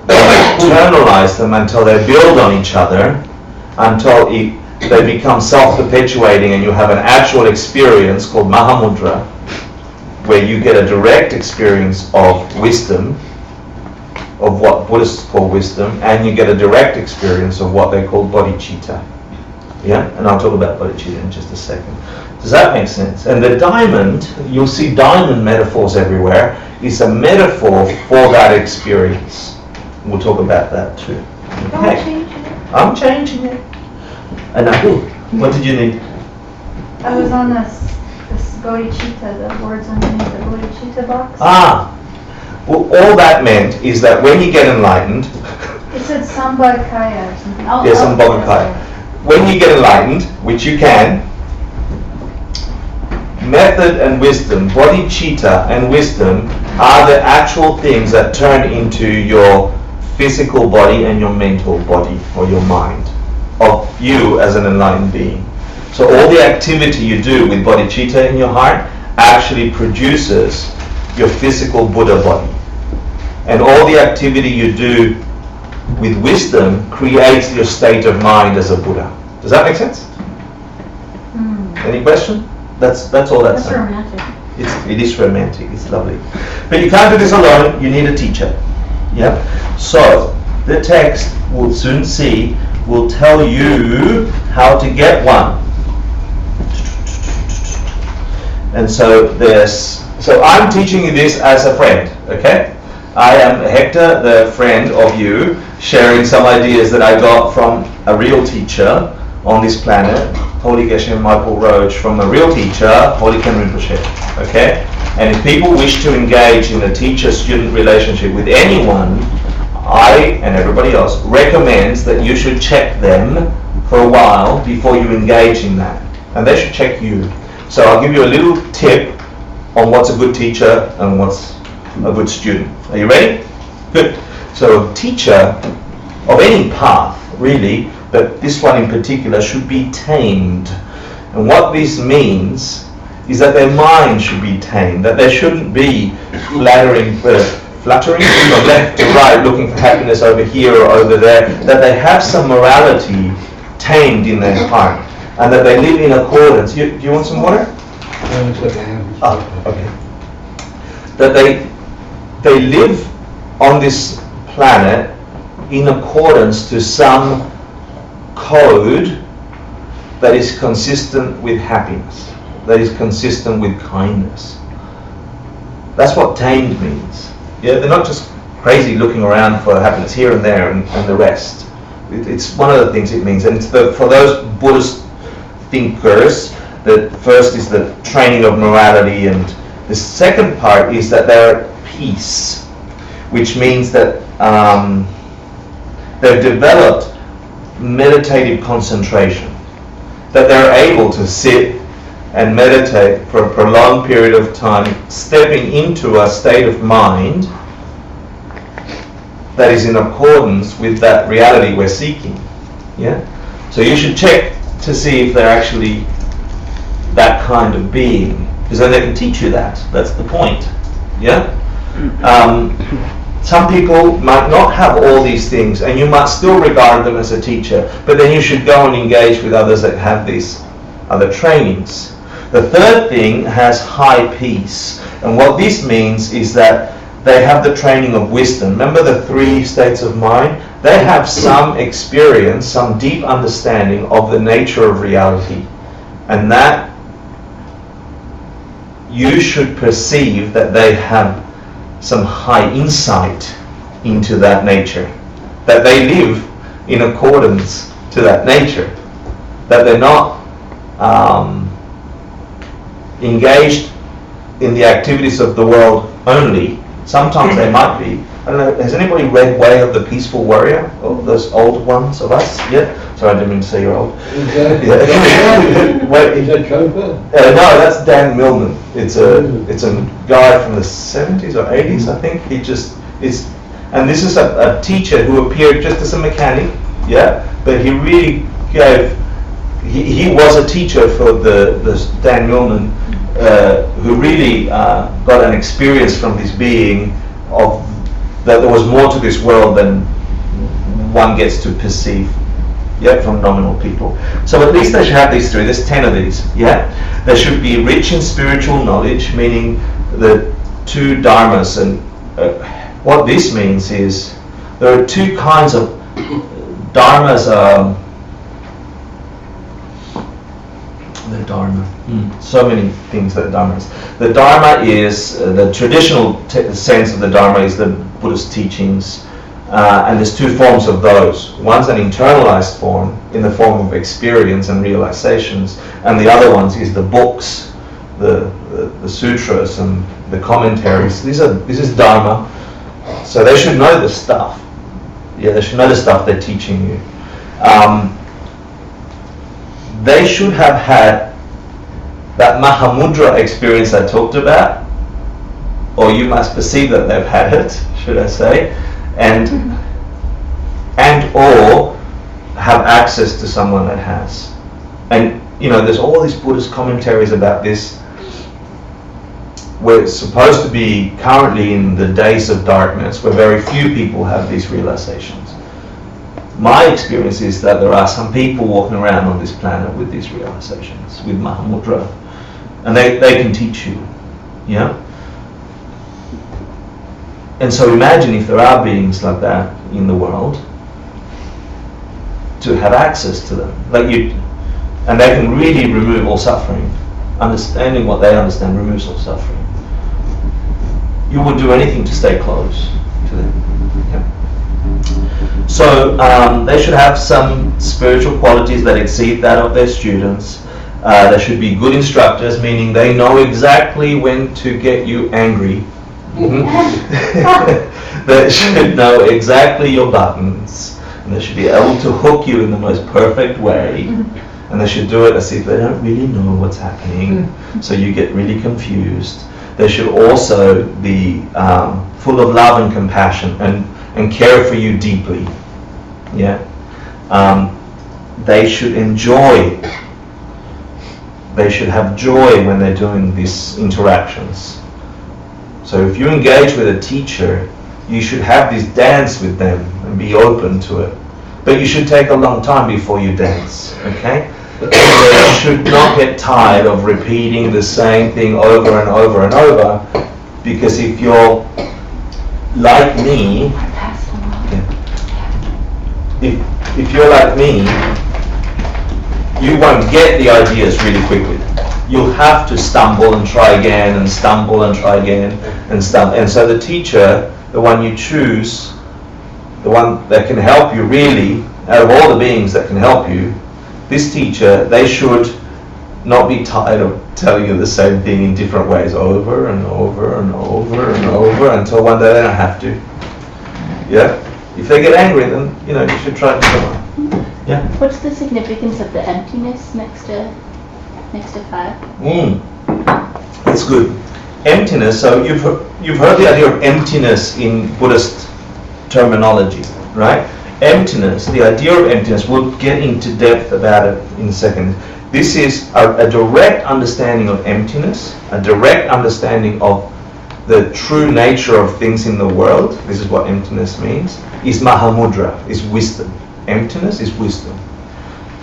internalize them until they build on each other, until they become self-perpetuating, and you have an actual experience called Mahamudra, where you get a direct experience of wisdom, of what Buddhists call wisdom, and you get a direct experience of what they call bodhicitta. Yeah? And I'll talk about bodhicitta in just a second. Does that make sense? And the diamond, you'll see diamond metaphors everywhere, is a metaphor for that experience. We'll talk about that too. Okay. I'm changing it. And I will. What did you need? I was on this bodhicitta, the words underneath the bodhicitta box. Well, all that meant is that when you get enlightened, It said Sambhagakaya or something. yes, Sambhagakaya. When you get enlightened, which you can, method and wisdom, bodhicitta and wisdom are the actual things that turn into your physical body and your mental body, or your mind, of you as an enlightened being. So all the activity you do with bodhicitta in your heart actually produces your physical Buddha body. And all the activity you do with wisdom creates your state of mind as a Buddha. Does that make sense? Any question? That's all that's saying. romantic. It is romantic, it's lovely. But you can't do this alone, you need a teacher. Yeah? So, the text, we'll soon see, will tell you how to get one. And so there's So I'm teaching you this as a friend, okay? I am Hector, the friend of you, sharing some ideas that I got from a real teacher on this planet, Holy Geshe Michael Roach, from a real teacher, Holy Ken Rinpoche, okay? And if people wish to engage in a teacher-student relationship with anyone, I and everybody else recommends that you should check them for a while before you engage in that. And they should check you. So I'll give you a little tip on what's a good teacher and what's a good student. Are you ready? Good. So a teacher of any path, really, but this one in particular, should be tamed. And what this means is that their mind should be tamed, that they shouldn't be flattering from left to right, looking for happiness over here or over there, that they have some morality tamed in their heart, and that they live in accordance. Do you want some water? Oh, okay. That they live on this planet in accordance to some code that is consistent with happiness, that is consistent with kindness. That's what tamed means. Yeah, they're not just crazy looking around for happiness here and there and the rest. It's one of the things it means. And it's for those Buddhist thinkers, the first is the training of morality, and the second part is that they're at peace, which means that they've developed meditative concentration, that they're able to sit and meditate for a prolonged period of time, stepping into a state of mind that is in accordance with that reality we're seeking. Yeah? So you should check to see if they're actually that kind of being, because then they can teach you that. That's the point. Yeah? Some people might not have all these things, and you might still regard them as a teacher, but then you should go and engage with others that have these other trainings. The third thing has high peace, and what this means is that they have the training of wisdom. Remember the 3 states of mind? They have some experience, some deep understanding of the nature of reality, and that you should perceive that they have some high insight into that nature, that they live in accordance to that nature, that they're not engaged in the activities of the world only. Sometimes they might be. I don't know, has anybody read Way of the Peaceful Warrior? Oh, those old ones of us? Yeah? Sorry, I didn't mean to say you're old. Is that Chopin? No, that's Dan Millman. It's a guy from the 70s or 80s, I think. He just is, and this is a teacher who appeared just as a mechanic, yeah, but he really gave, he was a teacher for the Dan Millman, who really got an experience from this being of that there was more to this world than one gets to perceive, yeah, from nominal people. So at least they should have these 3. There's 10 of these, yeah. They should be rich in spiritual knowledge, meaning the 2 dharmas. And what this means is there are 2 kinds of dharmas. The dharma. So many things that dharma is. The dharma is the traditional sense of the dharma is the Buddhist teachings, and there's 2 forms of those. One's an internalized form in the form of experience and realizations, and the other ones is the books, the sutras and the commentaries. This is dharma, so they should know the stuff. Yeah, they should know the stuff they're teaching you. They should have had that Mahamudra experience I talked about, or you must perceive that they've had it, should I say, and or have access to someone that has. And you know, there's all these Buddhist commentaries about this. We're supposed to be currently in the days of darkness, where very few people have these realizations. My experience is that there are some people walking around on this planet with these realizations, with Mahamudra, and they can teach you, yeah? And so imagine if there are beings like that in the world, to have access to them, and they can really remove all suffering. Understanding what they understand removes all suffering. you would do anything to stay close to them. Yeah. So they should have some spiritual qualities that exceed that of their students. They should be good instructors, meaning they know exactly when to get you angry. They should know exactly your buttons, and they should be able to hook you in the most perfect way, and they should do it as if they don't really know what's happening, so you get really confused. They should also be full of love and compassion and care for you deeply. Yeah. They should enjoy. They should have joy when they're doing these interactions. So if you engage with a teacher, you should have this dance with them and be open to it. But you should take a long time before you dance, okay? They should not get tired of repeating the same thing over and over and over, because if you're like me, if you're like me, you won't get the ideas really quickly. You'll have to stumble and try again, and stumble and try again, and stumble. And so the teacher, the one you choose, the one that can help you really, out of all the beings that can help you, this teacher, they should not be tired of telling you the same thing in different ways over and over and over and over until one day they don't have to. Yeah? If they get angry, then, you should try to come on. Yeah? What's the significance of the emptiness next to 5? That's good. Emptiness, so you've heard the idea of emptiness in Buddhist terminology, right? Emptiness, the idea of emptiness, we'll get into depth about it in a second. This is a direct understanding of emptiness, a direct understanding of the true nature of things in the world. This is what emptiness means, is Mahamudra, is wisdom. Emptiness is wisdom.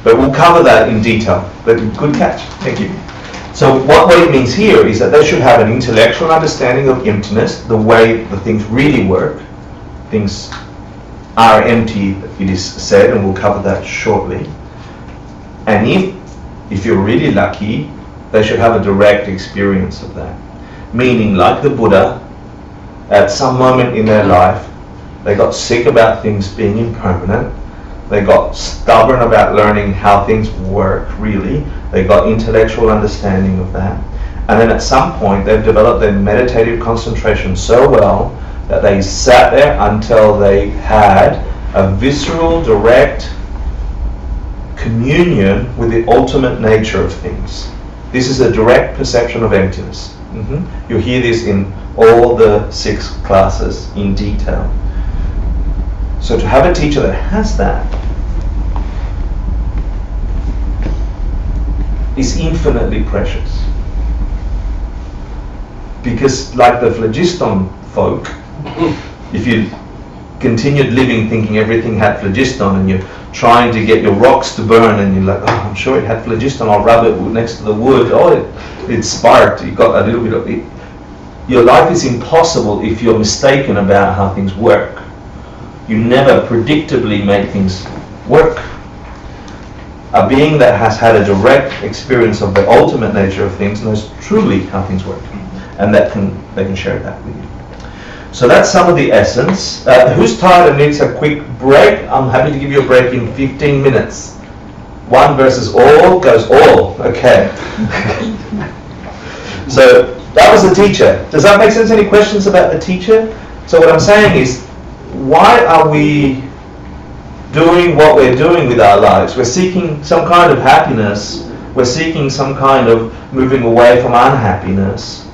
But we'll cover that in detail. But good catch, thank you. So what it means here is that they should have an intellectual understanding of emptiness, the way the things really work. Things are empty, it is said, and we'll cover that shortly. And if you're really lucky, they should have a direct experience of that. Meaning, like the Buddha, at some moment in their life, they got sick about things being impermanent. They got stubborn about learning how things work, really. They got intellectual understanding of that. And then at some point, they've developed their meditative concentration so well that they sat there until they had a visceral, direct communion with the ultimate nature of things. This is a direct perception of emptiness. You'll hear this in all the 6 classes in detail. So to have a teacher that has that is infinitely precious. Because like the phlogiston folk, if you continued living thinking everything had phlogiston and you're trying to get your rocks to burn and you're like, oh, I'm sure it had phlogiston, I'll rub it next to the wood, oh, it sparked, you got a little bit of it. Your life is impossible if you're mistaken about how things work. You never predictably make things work. A being that has had a direct experience of the ultimate nature of things knows truly how things work, and they can share that with you. So that's some of the essence. Who's tired and needs a quick break? I'm happy to give you a break in 15 minutes. 1 versus all goes all. Okay. So that was the teacher. Does that make sense? Any questions about the teacher? So what I'm saying is, why are we doing what we're doing with our lives? We're seeking some kind of happiness. We're seeking some kind of moving away from unhappiness.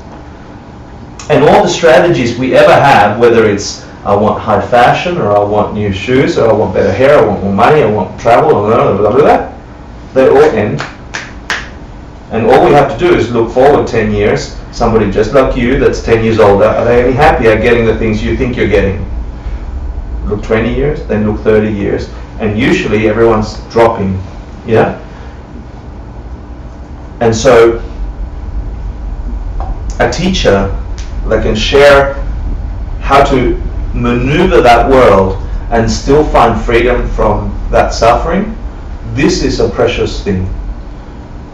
And all the strategies we ever have, whether it's I want high fashion, or I want new shoes, or I want better hair, I want more money, I want travel, or blah, blah, blah, blah, they all end. And all we have to do is look forward 10 years. Somebody just like you that's 10 years older, are they any happier getting the things you think you're getting? Look 20 years, then look 30 years. And usually everyone's dropping, yeah? And so a teacher that can share how to maneuver that world and still find freedom from that suffering, this is a precious thing.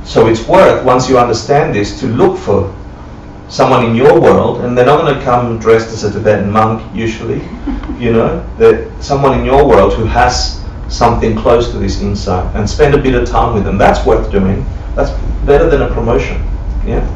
So it's worth, once you understand this, to look for someone in your world, and they're not going to come dressed as a Tibetan monk usually, you know, that someone in your world who has something close to this insight, and spend a bit of time with them. That's worth doing. That's better than a promotion, yeah.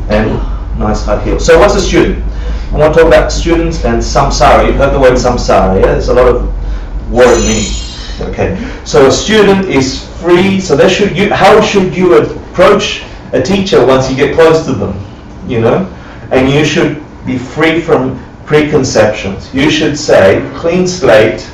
And nice high heels. So what's a student? I want to talk about students and samsara. You've heard the word samsara, yeah? There's a lot of word meaning. Okay. So a student is free. So they should. How should you approach a teacher once you get close to them? You know, and you should be free from preconceptions. You should say, clean slate.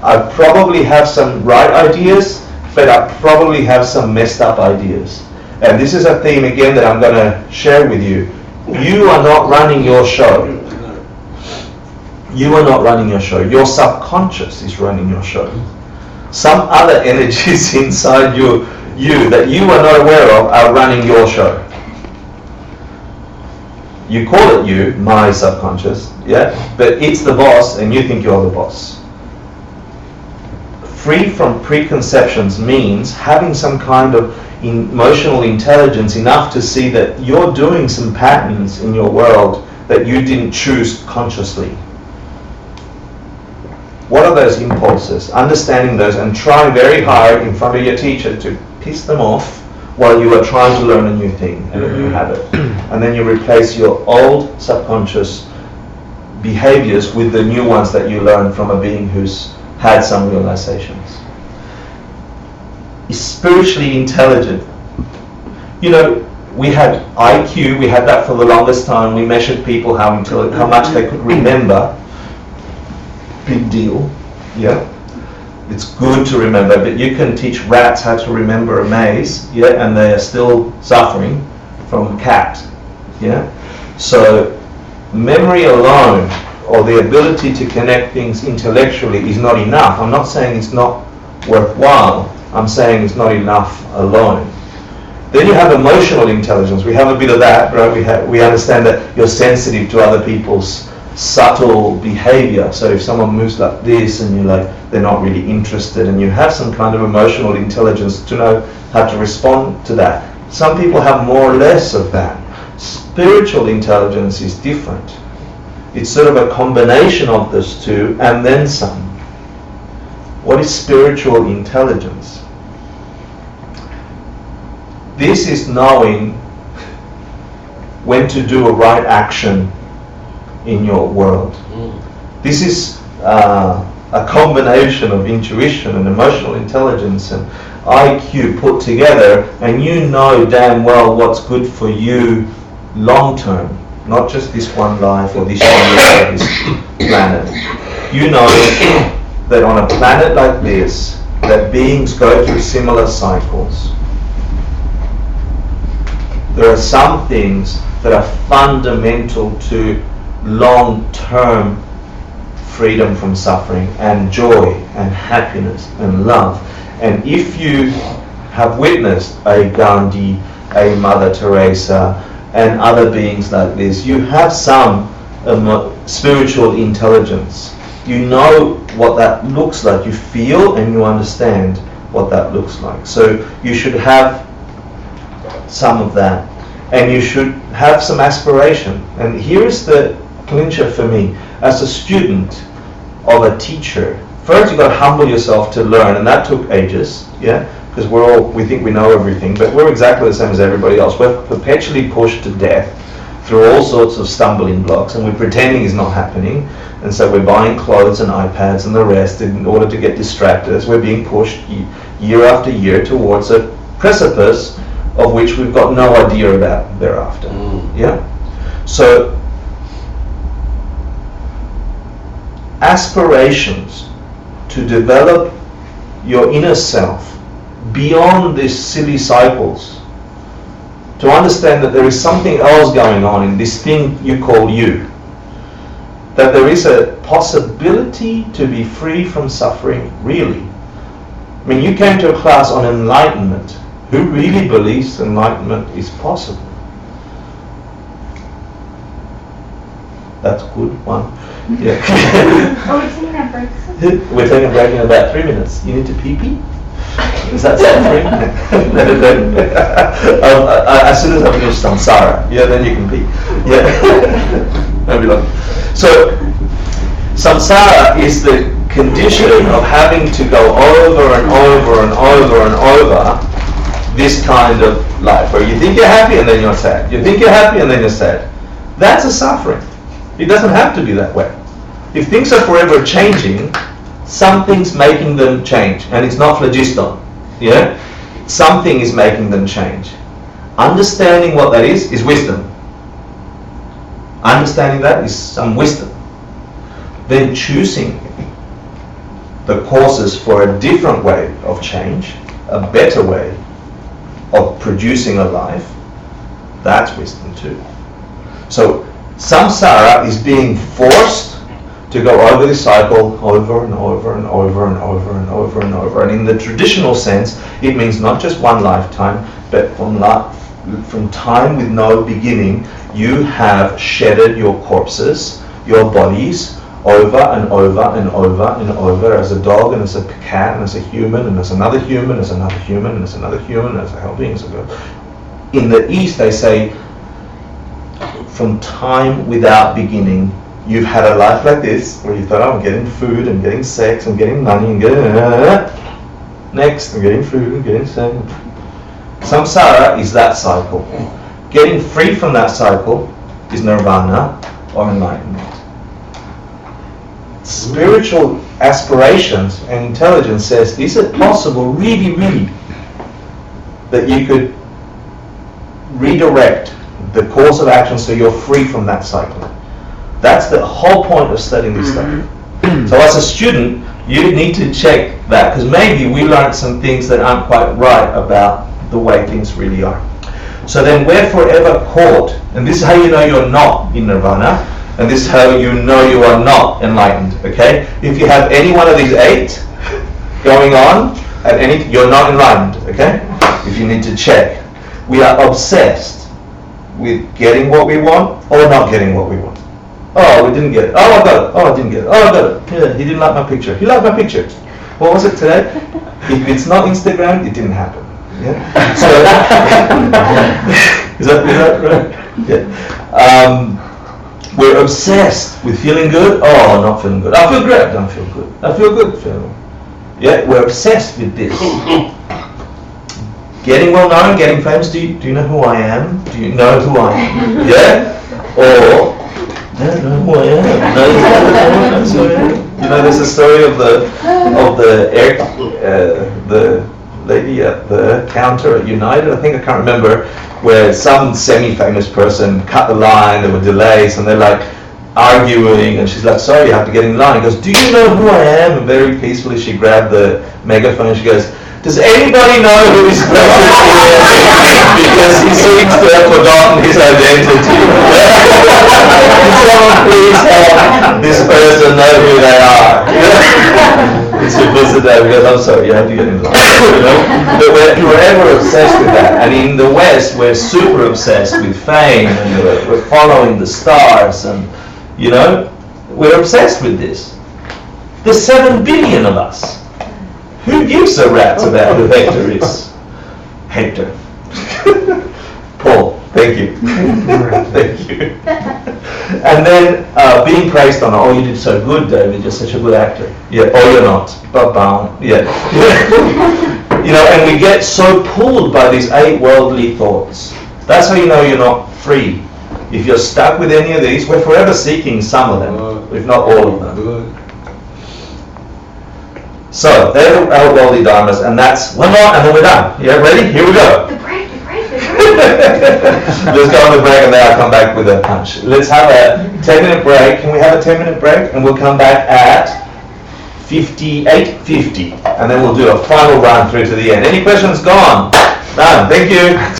I probably have some right ideas, but I probably have some messed up ideas. And this is a theme again that I'm going to share with you. You are not running your show. You are not running your show. Your subconscious is running your show. Some other energies inside you that you are not aware of are running your show. You call it you, my subconscious, yeah, but it's the boss and you think you're the boss. Free from preconceptions means having some kind of emotional intelligence enough to see that you're doing some patterns in your world that you didn't choose consciously. What are those impulses? Understanding those and trying very hard in front of your teacher to piss them off while you are trying to learn a new thing and a new habit. And then you replace your old subconscious behaviors with the new ones that you learn from a being who's had some realizations. Is spiritually intelligent. You know, we had IQ, we had that for the longest time. We measured people how much they could remember. Big deal, yeah. It's good to remember, but you can teach rats how to remember a maze, yeah, and they are still suffering from a cat, yeah. So memory alone, or the ability to connect things intellectually, is not enough. I'm not saying it's not worthwhile. I'm saying it's not enough alone. Then you have emotional intelligence. We have a bit of that, right? We understand that you're sensitive to other people's subtle behavior. So if someone moves like this and you're like, they're not really interested, and you have some kind of emotional intelligence to know how to respond to that. Some people have more or less of that. Spiritual intelligence is different. It's sort of a combination of those two and then some. What is spiritual intelligence? This is knowing when to do a right action in your world. This is a combination of intuition and emotional intelligence and IQ put together, and you know damn well what's good for you long term, not just this one life or this year or this planet. You know that on a planet like this, that beings go through similar cycles. There are some things that are fundamental to long-term freedom from suffering and joy and happiness and love. And if you have witnessed a Gandhi, a Mother Teresa, and other beings like this, you have some spiritual intelligence. You know what that looks like. You feel and you understand what that looks like. So you should have some of that. And you should have some aspiration. And here's the clincher for me. As a student of a teacher, first you've got to humble yourself to learn, and that took ages, yeah? Because we think we know everything, but we're exactly the same as everybody else. We're perpetually pushed to death through all sorts of stumbling blocks, and we're pretending it's not happening. And so we're buying clothes and iPads and the rest in order to get distracted as we're being pushed year after year towards a precipice of which we've got no idea about thereafter. Yeah? So, aspirations to develop your inner self beyond these silly cycles, to understand that there is something else going on in this thing you call you, that there is a possibility to be free from suffering, really. I mean, you came to a class on enlightenment. Who really believes enlightenment is possible? That's a good one. Yeah. Are we taking a break? We're taking a break in about 3 minutes. You need to pee-pee? Is that suffering? As soon as I finish samsara, yeah, then you can be. Yeah. Maybe not. So, samsara is the condition of having to go over and over and over and over this kind of life, where you think you're happy and then you're sad. You think you're happy and then you're sad. That's a suffering. It doesn't have to be that way. If things are forever changing, something's making them change, and it's not phlogiston. Yeah? Something is making them change. Understanding what that is wisdom. Understanding that is some wisdom. Then choosing the causes for a different way of change, a better way of producing a life, that's wisdom too. So samsara is being forced to go over this cycle over and over and over and over and over and over. And in the traditional sense, it means not just one lifetime, but from time with no beginning, you have shedded your corpses, your bodies, over and over and over and over, as a dog and as a cat and as a human and as another human, as another human and as another human, as a helping. In the East, they say, from time without beginning, you've had a life like this, where you thought, oh, I'm getting food, I'm getting sex, I'm getting money, I'm getting... Next, I'm getting food, I'm getting sex. Samsara is that cycle. Getting free from that cycle is nirvana or enlightenment. Spiritual aspirations and intelligence says, is it possible, really, really, that you could redirect the course of action so you're free from that cycle? That's the whole point of studying this stuff. So as a student, you need to check that, because maybe we learned some things that aren't quite right about the way things really are. So then we're forever caught, and this is how you know you're not in nirvana, and this is how you know you are not enlightened, okay? If you have any one of these 8 going on, you're not enlightened, okay? If you need to check. We are obsessed with getting what we want or not getting what we want. Oh, we didn't get it. Oh, I got it. Oh, I didn't get it. Oh, I got it. Yeah, he didn't like my picture. He liked my picture. What was it today? If it's not Instagram, it didn't happen. Yeah. So, is that right? Yeah. We're obsessed with feeling good. Oh, not feeling good. I feel great. I don't feel good. I feel good. Yeah, we're obsessed with this. Getting well known, getting famous. Do you know who I am? Do you know who I am? Yeah. Or I don't know who I am. No, you know, there's a story of the lady at the counter at United. I think, I can't remember, where some semi-famous person cut the line. There were delays, and they're like arguing, and she's like, "Sorry, you have to get in line." He goes, "Do you know who I am?" And very peacefully, she grabbed the megaphone. She goes, "Does anybody know who this person is?" Because he seems to have forgotten his identity. Can someone please help this person know who they are? It's your visit there because, I'm sorry, you have to get in line. You know? But we're forever obsessed with that. And in the West, we're super obsessed with fame, and we're following the stars, and, you know, we're obsessed with this. There's 7 billion of us. Who gives a rat's about who Hector is? Hector. Paul, thank you. Thank you. And then being praised on, oh, you did so good, David, you're such a good actor. Yeah, oh, you're not. Ba-bam. Yeah. You know, and we get so pulled by these 8 worldly thoughts. That's how you know you're not free. If you're stuck with any of these, we're forever seeking some of them, if not all of them. So, they're our worldly dharmas, and that's one more, and then we're done. Yeah, ready? Here we go. The break. Let's go on the break, and then I'll come back with a punch. Let's have a 10-minute break. Can we have a 10-minute break? And we'll come back at 58:50, and then we'll do a final run through to the end. Any questions? Gone. Done. Thank you.